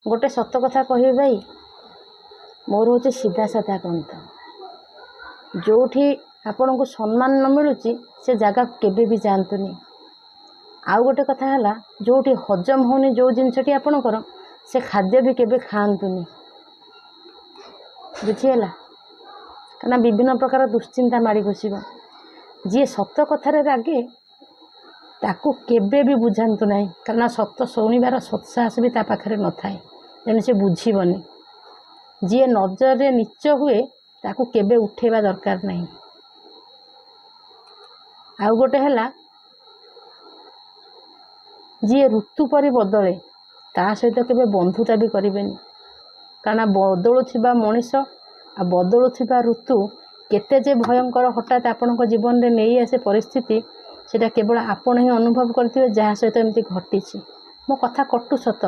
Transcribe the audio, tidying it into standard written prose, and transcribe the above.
गोटे सत कथा कह भाई मोर हूँ सीधा साधा गणित जो आपण को सम्मान न मिलूँ से जगह केबे भी जातुनि। आउ गोटे कथा है जो हजम होनी जो जिनसटी आपणकर से खाद्य भी केबे खातुनि बुझीगला कहना विभिन्न प्रकार दुश्चिंता माड़ी बसब जी सत कथार रागे ताकू केबे भी बुझातु ना कारण सत शुणिबार सत्साहस भी ता पाखरे न थाए तेणु से बुझीबनी जी नजर रे नीच हुए ताकू केबे उठेबा दरकार नहीं। आउ गोटे है जी ऋतु परि बदले ता सहित केबे बंधुता भी करेनि कारण बदलुवा मनीष आ बदलुवा ऋतु केते जे भयंकर हठात आपण जीवन में नहीं आसे परिस्थिति सेटा केवल आपण ही अनुभव करथिबे जहाँ सहित एमती घटी। मो कथा कटु सत